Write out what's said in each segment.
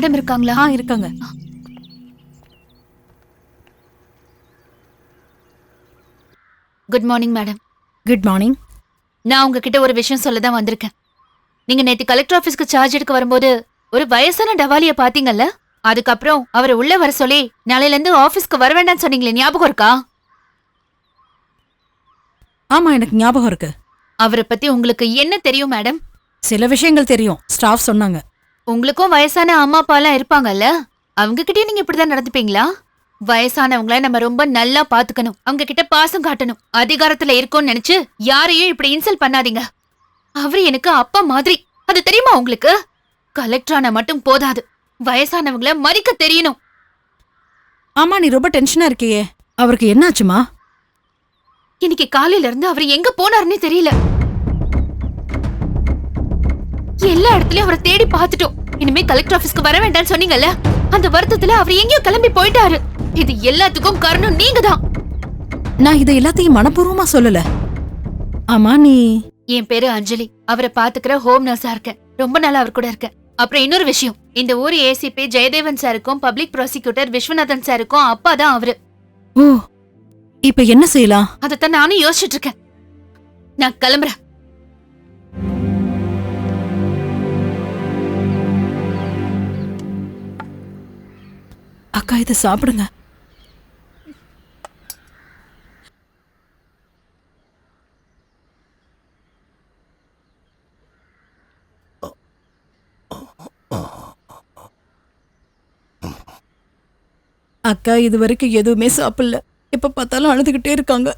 Madam இருக்காங்களா? இருக்காங்க. Good morning madam. Good morning. நான் உங்ககிட்ட ஒரு விஷயம் சொல்ல தான் வந்திருக்கேன். நீங்க நேத்து கலெக்டர் ஆபீஸ்க்கு சார்ஜ் எடுக்க வரும்போது ஒரு வயசான டவாலிய பாத்தீங்கல்ல? அதுக்கப்புறம் அவரை உள்ள வர சொல்லி நாளையில இருந்து ஆபீஸ்க்கு வர வேண்டாம்னு சொன்னீங்களே, ஞாபகம் இருக்கா? ஆமா, எனக்கு ஞாபகம் இருக்கு. அவரை பத்தி உங்களுக்கு என்ன தெரியும் மேடம்? சில விஷயங்கள் தெரியும், ஸ்டாஃப் சொன்னாங்க. உங்களுக்கும் வயசான அம்மா அப்பா எல்லாம் இருப்பாங்கல்ல, அவங்க கிட்டயும் நீங்க இப்படிதான் நடந்துப்பீங்களா? வயசானவங்கள நம்ம ரொம்ப நல்லா பாத்துக்கணும், அவங்க கிட்ட பாசம் காட்டணும். அதிகாரத்துல இருக்கோம்னு நினைச்சு யாரையும் இப்படி இன்சல்ட் பண்ணாதீங்க. அவரு எனக்கு அப்பா மாதிரி, அது தெரியுமா உங்களுக்கு? கலெக்டரான மட்டும் போதாது, வயசானவங்கள மதிக்க தெரியணும். ஆமா, நீ ரொம்ப டென்ஷனா இருக்கியே, அவருக்கு என்னாச்சுமா? இன்னைக்கு காலையில இருந்து அவர் எங்க போனாருன்னே தெரியல. எல்லா இடத்துலயும் அவரை தேடி பார்த்துட்டோம். இனிமே கலெக்டர் ஆபீஸ்க்கு வர வேண்டாம்னு சொன்னீங்கல்ல, அந்த வருத்தத்துல அவர் எங்கேயோ கிளம்பி போயிட்டாரு. இது எல்லாத்துக்கும் காரணம் நீங்க தான். நான் இதை எல்லாத்தையும் மனப்பூர்வமா சொல்லல. ஆமா, நீ? என் பேரு அஞ்சலி, அவரை பாத்துக்கிற ஹோம் நர்ஸா இருக்கேன். ரொம்ப நாளா அவர் கூட இருக்கேன். அப்புறம் இன்னொரு விஷயம், இந்த ஊர் ஏசிபி ஜெயதேவன் சாருக்கும் பப்ளிக் ப்ராசிக்யூட்டர் விஸ்வநாதன் சாருக்கும் அப்பா தான் அவரு. ஓ, இப்ப என்ன செய்யலாம்? அதத்தான் நானும் யோசிச்சுட்டு இருக்கேன். நான் கிளம்புறேன். அக்கா, இதை சாப்பிடுங்க. அக்கா இது வரைக்கும் எதுவுமே சாப்பிடல, எப்ப பார்த்தாலும் அழுதுகிட்டே இருக்காங்க.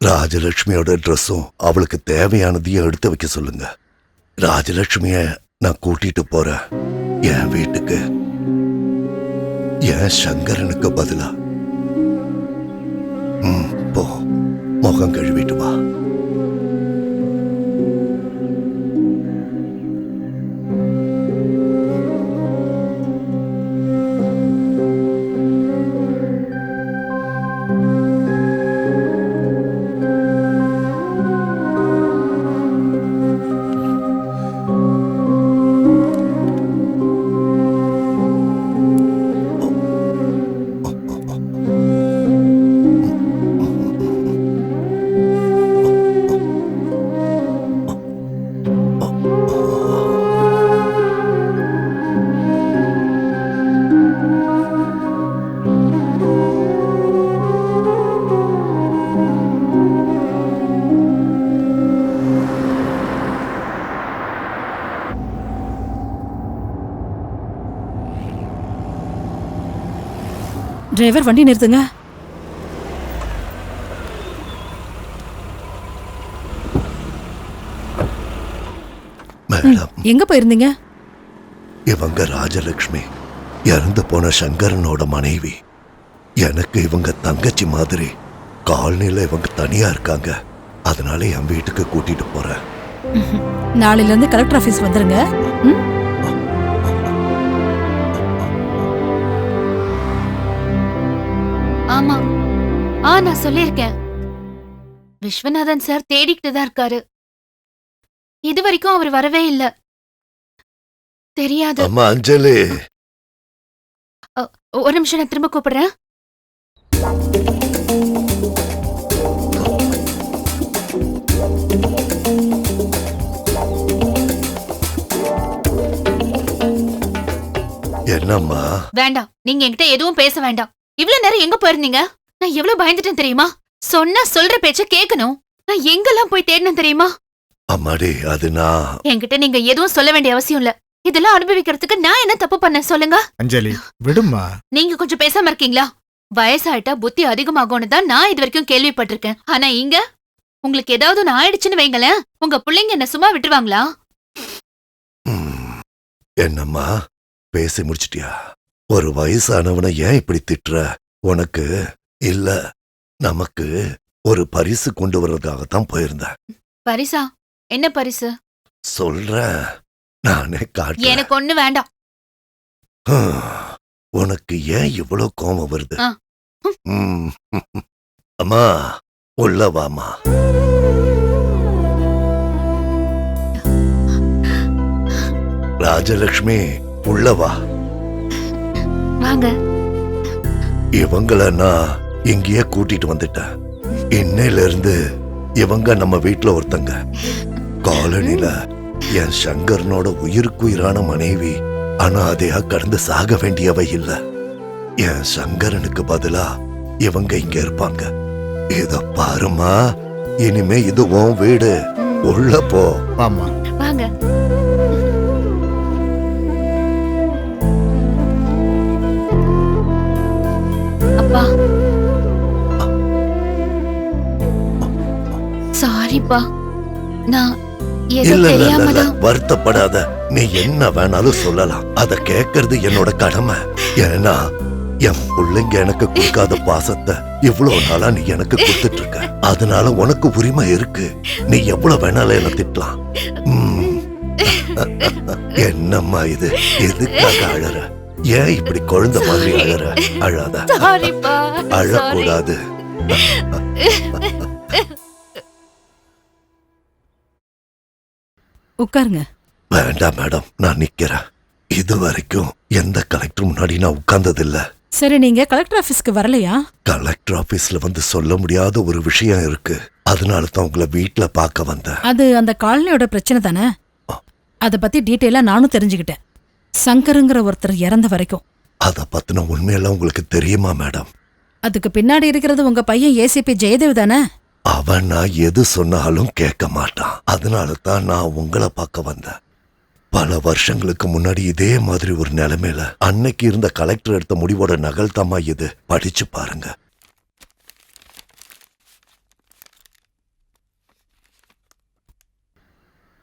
ராஜலட்சுமியோட ட்ரெஸ்ஸும் அவளுக்கு தேவையானதையும் எடுத்து வைக்க சொல்லுங்க. ராஜலட்சுமிய நான் கூட்டிட்டு போறேன் என் வீட்டுக்கு. என் சங்கரனுக்கு பதிலா. போ, முகம் கழுவிட்டு வா. டிரைவர், வண்டி நிறுத்துங்க. மேடம், எங்க போயிருந்தீங்க? இவங்க ராஜலட்சுமி இறந்து போன சங்கரனோட மனைவி. எனக்கு இவங்க தங்கச்சி மாதிரி. காலனில இவங்க தனியா இருக்காங்க, அதனால என் வீட்டுக்கு கூட்டிட்டு போறேன். நாளையில இருந்து கலெக்டர் ஆபீஸ் வந்துருங்க. ஆமா, நான் சொல்லிருக்கேன். விஸ்வநாதன் சார் தேடிக்கிட்டு தான் இருக்காரு. இது வரைக்கும் அவர் வரவே இல்ல. தெரியாது. அம்மா அஞ்சலி, ஒரு நிமிஷம், நான் திரும்ப கூப்பிடுறேன். என்னம்மா? வேண்டாம், நீங்க என்கிட்ட எதுவும் பேச வேண்டாம். இவ்வளவு நேரம் எங்க போயிருந்தீங்க? நான் எவ்வளவு பயந்துட்டேன் தெரியுமா? சொன்னா சொல்ற பேச்ச கேட்கணும். நான் எங்கெல்லாம் போய் தேடினேன் தெரியுமா? அம்மாடி, அது நான். என்கிட்ட நீங்க எதுவும் சொல்ல வேண்டிய அவசியம் இல்ல. இதெல்லாம் அனுபவிக்கிறதுக்கு நான் என்ன தப்பு பண்ணேன் சொல்லுங்க? அஞ்சலி, விடுமா. நீங்க கொஞ்சம் பேசாம இருக்கீங்களா? வயசாயிட்டா புத்தி அதிகமாகும்னு தான் நான் இது வரைக்கும் கேள்விப்பட்டிருக்கேன். ஆனா இங்க உங்களுக்கு ஏதாவது ஒண்ணு ஆயிடுச்சுன்னு வைங்களேன், உங்க பிள்ளைங்க என்ன சும்மா விட்டுருவாங்களா? என்னம்மா, பேசி முடிச்சிட்டியா? ஒரு வயசானவனை ஏன் இப்படி திட்டுற? உனக்கு இல்ல, நமக்கு ஒரு பரிசு கொண்டு வர்றதுக்காகத்தான் போயிருந்தேன். பரிசா? என்ன பரிசு? சொல்றேன், நானே காட்டுறேன். எனக்கு ஒண்ணு வேண்டாம். உனக்கு ஏன் இவ்வளவு கோபம் வருது? ஆ. அம்மா, உள்ள வாமா. ராஜலட்சுமி, உள்ள வா. வாங்க. இவங்கள நான் இங்கேயே கூட்டிட்டு வந்துட்டேன். இன்னையில இருந்து இவங்க நம்ம வீட்டுல ஒருத்தங்க. காலனில என் சங்கரனோட உயிருக்குயிரான மனைவி அனாதையா கடந்து சாக வேண்டியவை இல்ல. என் சங்கரனுக்கு பதிலா இவங்க இங்க இருப்பாங்க. இத பாருமா, இனிமே இது உன் வீடு. உள்ள போ. ஆமா. வாங்க. அப்பா சாரிப்பா, நான் ஏதோ இல்ல இல்ல இல்ல, தெரியாம இல்ல தான். வருத்தப்படாத. நீ என்ன வேணாலும் சொல்லலாம். அத கேட்கறது என்னோட கடமை. ஏன்னா என் பிள்ளைங்க எனக்கு கொடுக்காத பாசத்தை இவ்வளவு நாளா நீ எனக்கு கொடுத்துட்டு இருக்க. அதனால உனக்கு உரிமை இருக்கு. நீ எவ்வளவு வேணாலும் என்ன திட்டலாம். என்னம்மா இது? எதுக்காக அழற? ஏன் இப்படி குழந்தை மாதிரி அழற? அழாத. சாரிப்பா, அழக்கூடாது. உட்காருங்க. வேண்டாம் மேடம், நான் நிக்கிறேன். இது வரைக்கும் எந்த கலெக்டர் முன்னாடி நான் உட்கார்ந்ததில்ல. சரி, நீங்க கலெக்டர் ஆபீஸ்க்கு வரலையா? கலெக்டர் ஆபீஸ்ல வந்து சொல்ல முடியாத ஒரு விஷயம் இருக்கு. அதனால தான் உங்களை வீட்டுல பார்க்க வந்தேன். அது அந்த காலனியோட பிரச்சனை தானே? அத பத்தி டீட்டெயிலா நானும் தெரிஞ்சுக்கிட்டேன். சங்கருங்கிற ஒருத்தர் இறந்த வரைக்கும். அத பத்தின உண்மையெல்லாம் உங்களுக்கு தெரியுமா மேடம்? அதுக்கு பின்னாடி இருக்கிறது உங்க பையன் ஏசிபி ஜெயதேவ் தானே? அவன் நான் எது சொன்னாலும் கேட்க மாட்டான். அதனால தான் நான் உங்களை பார்க்க வந்தேன். பல வருஷங்களுக்கு முன்னாடி இதே மாதிரி ஒரு நிலைமையில அன்னைக்கு இருந்த கலெக்டர் எடுத்த முடிவோட நகல் தாமா இது. படிச்சு பாருங்க.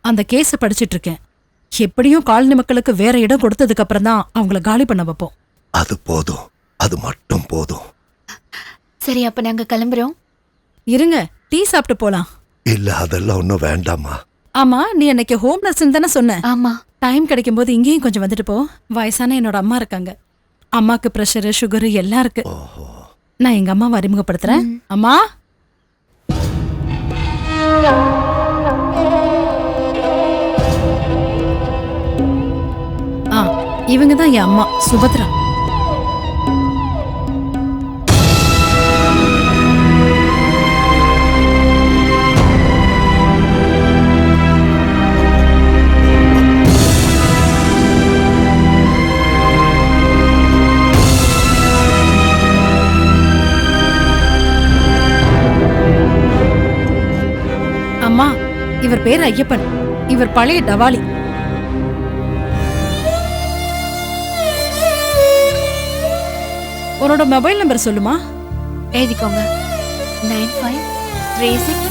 அந்த கேஸ படிச்சிட்டு இருக்கேன். எப்படியும் காலனி மக்களுக்கு வேற இடம் கொடுத்ததுக்கு அப்புறம் தான் அவங்கள காலி பண்ண வைப்போம். அது போதும், அது மட்டும் போதும். சரி, அப்ப நாங்க கிளம்புறோம். இருங்க, டீ சாப்பிட்டு போலாம். இல்ல, அதெல்லாம் ஒன்னும் வேண்டாமா. ஆமா, நீ அன்னைக்கு ஹோம் நர்ஸ்ன்னு தானே சொன்ன? ஆமா. டைம் கிடைக்கும் போது இங்கேயும் கொஞ்சம் வந்துட்டு போ. வயசான என்னோட அம்மா இருக்காங்க. அம்மாக்கு பிரஷர், சுகர் எல்லாம் இருக்கு. நான் எங்க அம்மாவை அறிமுகப்படுத்துறேன். அம்மா, இவங்க தான் என் அம்மா சுபத்ரா. அம்மா, இவர் பேர் ஐயப்பன். இவர் பழைய டவாலி. உன்னோட மொபைல் நம்பர் சொல்லுமா? எழுதிக்கோங்க. 9536.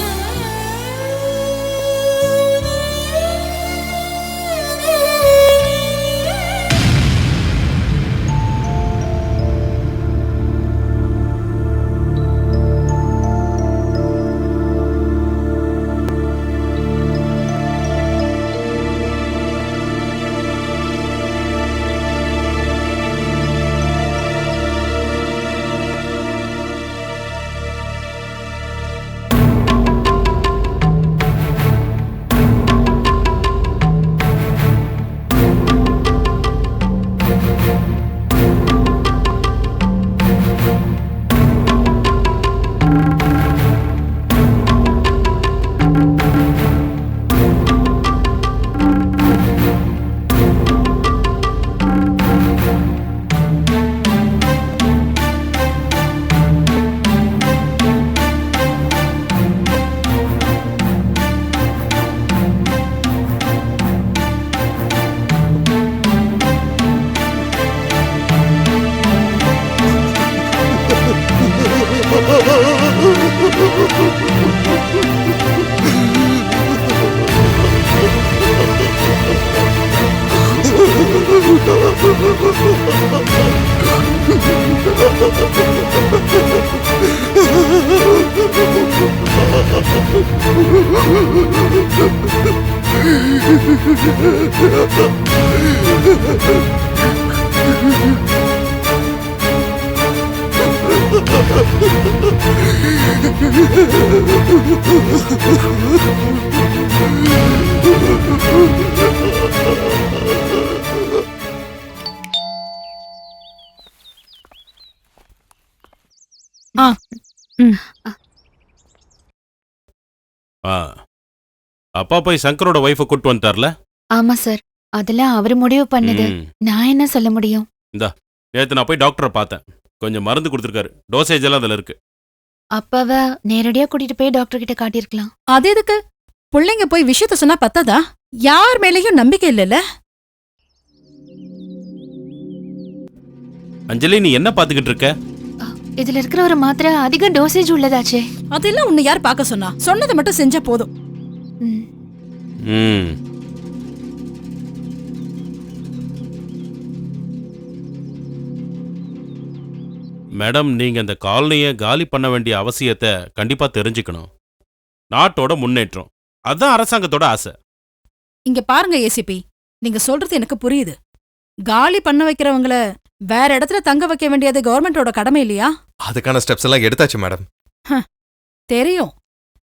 ம். ஆ அப்பா போய் சங்கரோட ஒய்ஃபை கூட்டு வந்துட்டார்ல. ஆமா சார், அதெல்லாம் அவரு முடிவு பண்ணது. ம். நான் என்ன சொல்ல முடியும்? நேத்து நான் போய் டாக்டரை பார்த்தேன். கொஞ்சம் மருந்து கொடுத்துருக்காரு. டோசேஜ் எல்லாம் அதில் இருக்கு. அப்பாவ நேரடியா கூட்டிட்டு போய் டாக்டர் கிட்ட காட்டியிருக்கலாம். அது எதுக்கு? பிள்ளைங்க போய் விஷயத்த சொன்னா பத்தாதா? யார் மேலேயும் நம்பிக்கை இல்லைல்ல? அஞ்சலி, நீ என்ன பார்த்துக்கிட்டு இருக்க? இதுல இருக்கிற ஒரு மாத்திரை அதிக டோசேஜ் உள்ளதாச்சே. அதெல்லாம் உன்னை யார் பார்க்க சொன்னா? சொன்னதை மட்டும் செஞ்சா போதும். ம். ம். மேடம், நீங்க இந்த காலனியை காலி பண்ண வேண்டிய அவசியத்தை கண்டிப்பா தெரிஞ்சுக்கணும். நாட்டோட முன்னேற்றம் அதான் அரசாங்கத்தோட ஆசை. இங்க பாருங்க ஏசிபி, நீங்க சொல்றது எனக்கு புரியுது. காலி பண்ண வைக்கிறவங்கள வேற இடத்துல தங்க வைக்க வேண்டியது கவர்மெண்டோட கடமை இல்லையா? அதுக்கான ஸ்டெப்ஸ் எல்லாம் எடுத்தாச்சு மேடம். தெரியும்.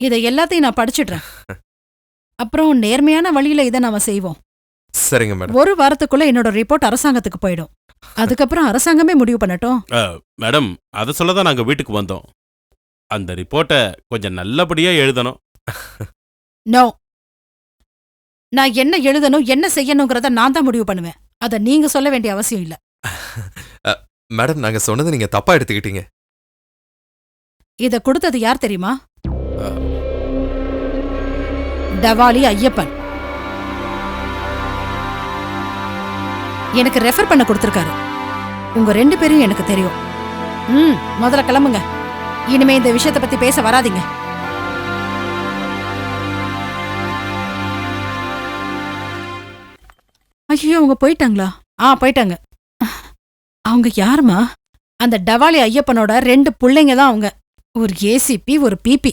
இதை எல்லாத்தையும் நான் படிச்சிடுறேன். அப்புறம் நேர்மையான வழியில இதை நாம செய்வோம். சரிங்க மேடம். ஒரு வாரத்துக்குள்ள என்னோட ரிப்போர்ட் அரசாங்கத்துக்கு போயிடும். அதுக்கப்புறம் அரசாங்கமே முடிவு பண்ணட்டும். மேடம், அதை சொல்ல தான் நாங்கள் வீட்டுக்கு வந்தோம். அந்த ரிப்போர்ட்டை கொஞ்சம் நல்லபடியா எழுதணும். நோ, நான் என்ன எழுதணும் என்ன செய்யணுங்கிறத நான் தான் முடிவு பண்ணுவேன். அத நீங்க சொல்ல வேண்டிய அவசியம் இல்ல. மேடம், நாங்க சொன்னதை நீங்க தப்பா எடுத்துக்கிட்டீங்க. இத கொடுத்தது யார் தெரியுமா? டவாலி ஐயப்பன் எனக்கு ரெஃபர் பண்ண கொடுத்திருக்காரு. உங்க 2 பேரையும் எனக்கு தெரியும். முதல்ல கிளம்புங்க. இனிமே இந்த விஷயத்தை பத்தி பேச வராதீங்க. ஐயோ, அவங்க போயிட்டாங்களா? போயிட்டாங்க. அவங்க யாருமா? அந்த டவாலி ஐயப்பனோட 2 பிள்ளைங்க தான் அவங்க. ஒரு ஏசிபி, ஒரு பிபி.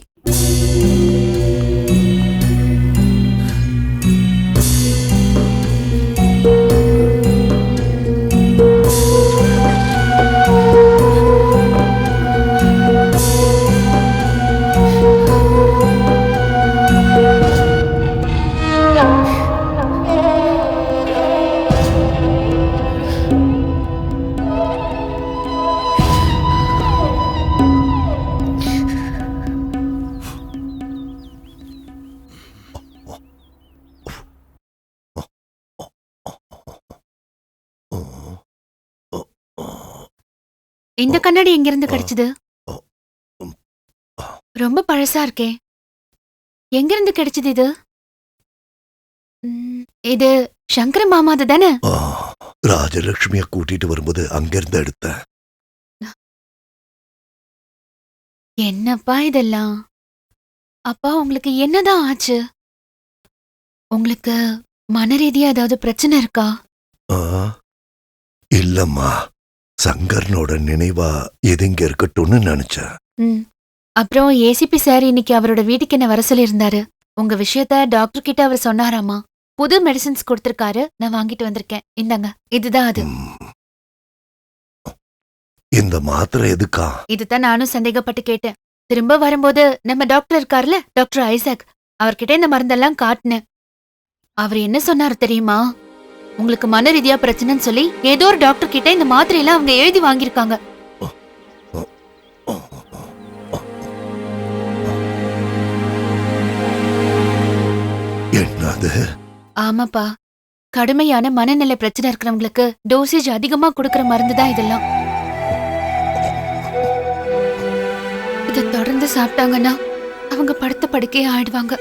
இந்த கண்ணாடி எங்கிருந்து கிடைச்சது? ரொம்ப பழசா இருக்கே. எங்கிருந்து கிடைச்சது இது? இது சங்கர மாமாது தானே? ராஜலட்சுமிய கூட்டிட்டு வரும்போது அங்கிருந்து எடுத்தேன். என்னப்பா இதெல்லாம்? அப்பா, உங்களுக்கு என்னதான் ஆச்சு? உங்களுக்கு மனரீதியா ஏதாவது பிரச்சனை இருக்கா? இல்லம்மா, சங்கரனோட நினைவா எது இங்க இருக்கட்டும்னு நினைச்சேன். அப்புறம் ஏசிபி சார் இன்னைக்கு அவரோட வீட்டுக்கு என்ன வர சொல்லியிருந்தாரு. உங்க விஷயத்த டாக்டர் கிட்ட அவர் சொன்னாராமா. புது மெடிசின்ஸ் கொடுத்திருக்காரு, நான் வாங்கிட்டு வந்திருக்கேன். இந்தாங்க, இதுதான் அது. இந்த மாத்திரை எதுக்கா? இதுதான் நானும் சந்தேகப்பட்டு கேட்டேன். திரும்ப வரும்போது நம்ம டாக்டர் இருக்காருல, டாக்டர் ஐசக், அவர்கிட்ட இந்த மருந்தெல்லாம் காட்டினேன். அவர் என்ன சொன்னாரு தெரியுமா? உங்களுக்கு மன ரீதியா பிரச்சனைன்னு சொல்லி ஏதோ ஒரு டாக்டர் கிட்ட இந்த மாத்திரையெல்லாம் அவங்க எழுதி வாங்கியிருக்காங்க. என்னது? ஆமாப்பா, கடுமையான மனநிலை பிரச்சனை இருக்கிறவங்களுக்கு டோசேஜ் அதிகமா கொடுக்கற மருந்து தான் இதெல்லாம். இத தொடர்ந்து சாப்பிட்டாங்கன்னா அவங்க படுத்த படுக்கையே ஆயிடுவாங்க.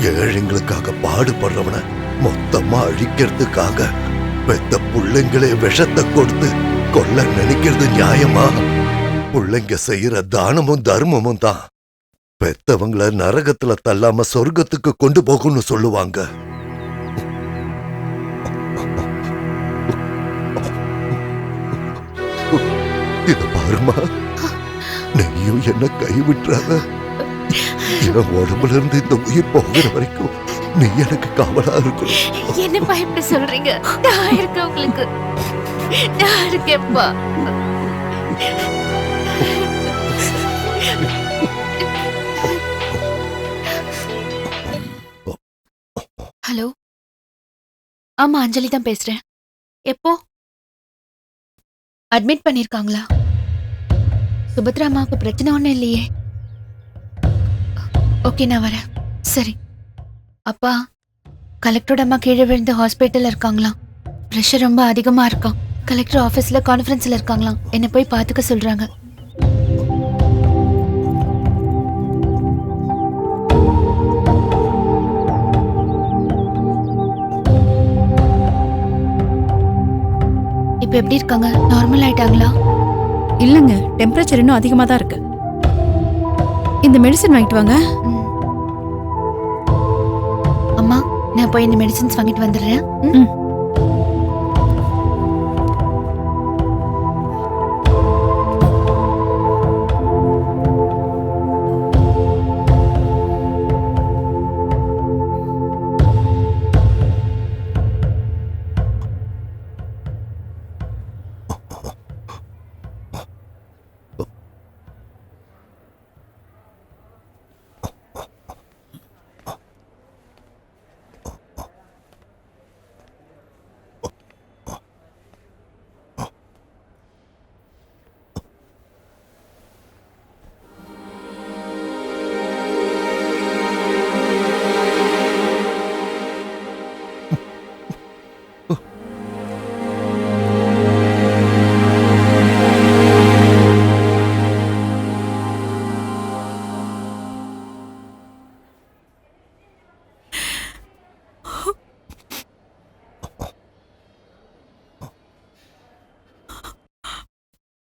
ஏழைங்களுக்காக பாடுபடுறவன மொத்தமா அழிக்கிறதுக்காக பெத்த புள்ளைங்களே விஷத்தை கொடுத்து கொல்ல நினைக்கிறது நியாயமா? புள்ளைங்க செய்யற தானமும் தர்மமும் தான் பெத்தவங்கள நரகத்துல தள்ளாம சொர்க்கத்துக்கு கொண்டு போகும்னு சொல்லுவாங்க. இத பாருமா, நீயும் என்ன கைவிட்டுறாத. என் உடம்புல இருந்து இந்த உயிர் போகிற வரைக்கும் நீ எனக்கு காவலா இருக்கணும். என்னப்பா இப்படி சொல்றீங்க? நான் இருக்கேன் உங்களுக்கு. நான் இருக்கேன்ப்பா. ஹலோ, ஆமா, அஞ்சலி தான் பேசுறேன். எப்போ அட்மிட் பண்ணிருக்காங்களா? சுபத்ரா அம்மாவுக்கு பிரச்சனை ஒண்ணும் இல்லையே. ஓகே, நான் வரேன். சரி. அப்பா, கலெக்டரோட அம்மா கீழே விழுந்து ஹாஸ்பிட்டல்ல இருக்காங்களாம். ப்ரெஷர் ரொம்ப அதிகமா இருக்காம். கலெக்டர் ஆபீஸ்ல கான்ஃபரன்ஸ்ல இருக்காங்களாம். என்ன போய் பாத்துக்க சொல்றாங்க. இப்ப எப்படி இருக்காங்க? நார்மல் ஆயிட்டாங்களா? இல்லைங்க, டெம்பரேச்சர் இன்னும் அதிகமாக தான் இருக்கு. இந்த மெடிசன் வாங்கிட்டு வாங்க. ம். அம்மா, நான் போய் இந்த மெடிசின்ஸ் வாங்கிட்டு வந்துடுறேன். ம்? ம்.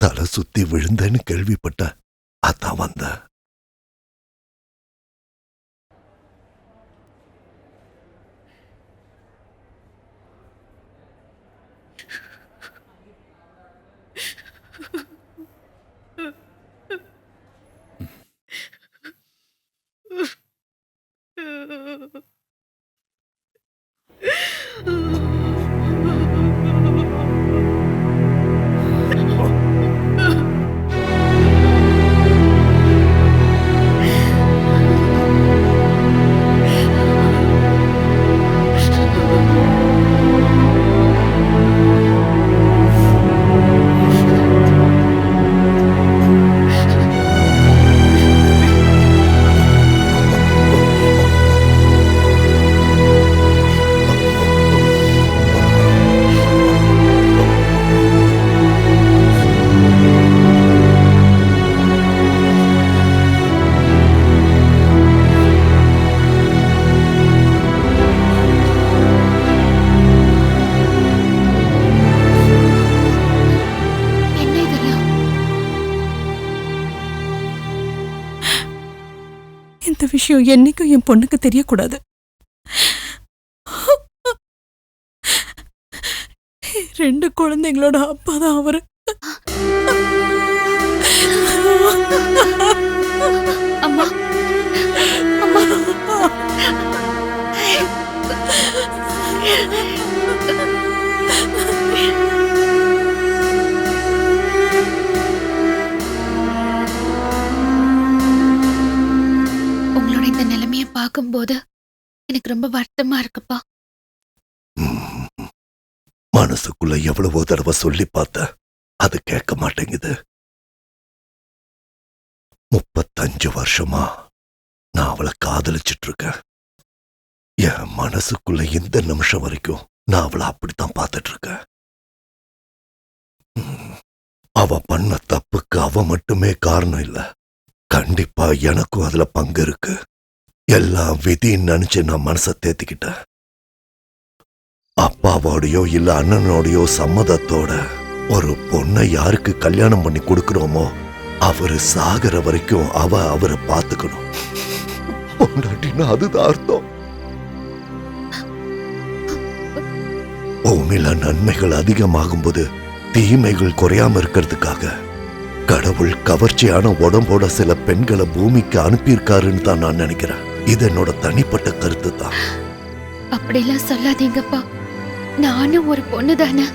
தலை சுத்தி விழுந்தேன்னு கேள்விப்பட்டேன். அதான் வந்தேன். என்ன இதெல்லாம்? இந்த விஷயம் என்னைக்கும் என் பொண்ணுக்கு தெரியக்கூடாது. ரெண்டு குழந்தைங்களோட அப்பா தான் அவரு. அம்மா, அம்மா. உங்களோட இந்த நிலைமைய பார்க்கும்போது எனக்கு ரொம்ப வருத்தமா இருக்குப்பா. ம். மனசுக்குள்ள எவ்வளவோ தடவை சொல்லி பார்த்த, அது கேட்க மாட்டேங்குது. 35 வருஷமா நான் அவளை காதலிச்சிட்டு இருக்கேன். என் மனசுக்குள்ள இந்த நிமிஷம் வரைக்கும் நான் அவளை அப்படித்தான் பார்த்துட்டு இருக்கேன். அவ பண்ண தப்புக்கு அவ மட்டுமே காரணம் இல்ல. கண்டிப்பா எனக்கும் அதுல பங்கு இருக்கு. எல்லாம் விதின்னு நினைச்சு நான் மனசை தேத்திக்கிட்டேன். அப்பாவோடையோ இல்ல அண்ணனோடையோ சம்மதத்தோட ஒரு பொண்ணை யாருக்கு கல்யாணம் பண்ணி கொடுக்கிறோமோ அவரு சாகிற வரைக்கும் அவரை பார்த்துக்கணும். பொண்டாட்டின்னா அதுதான் அர்த்தம். பூமியில நன்மைகள் அதிகமாகும்போது தீமைகள் குறையாம இருக்கிறதுக்காக கடவுள் கவர்ச்சியான உடம்போட சில பெண்களை பூமிக்கு அனுப்பியிருக்காருன்னு தான் நான் நினைக்கிறேன். இது என்னோட தனிப்பட்ட கருத்து தான். அப்படிலாம் சொல்லாதீங்கப்பா. நானும் ஒரு பொண்ணு தானே.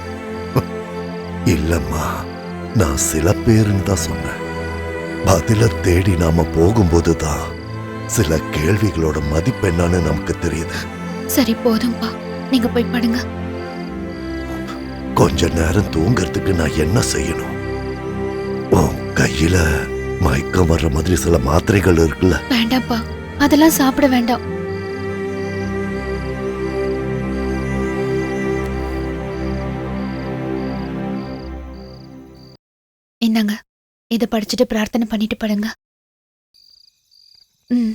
இல்லம்மா, நான் சில பேருன்னு தான் சொன்னேன். பதில தேடி நாம போகும்போதுதான் சில கேள்விகளோட மதிப்பு என்னன்னு நமக்கு தெரியுது. சரி, போதும்பா. நீங்க போய் படுங்க. கொஞ்ச நேரம் தூங்கறதுக்கு நான் என்ன செய்யணும்? உன் கையில மயக்கம் வர்ற மாதிரி சில மாத்திரைகள் இருக்குல்ல? வேண்டாம்ப்பா, அதெல்லாம் சாப்பிட வேண்டாம். இந்தாங்க, இத படிச்சுட்டு பிரார்த்தனை பண்ணிட்டு படுங்க. ம்.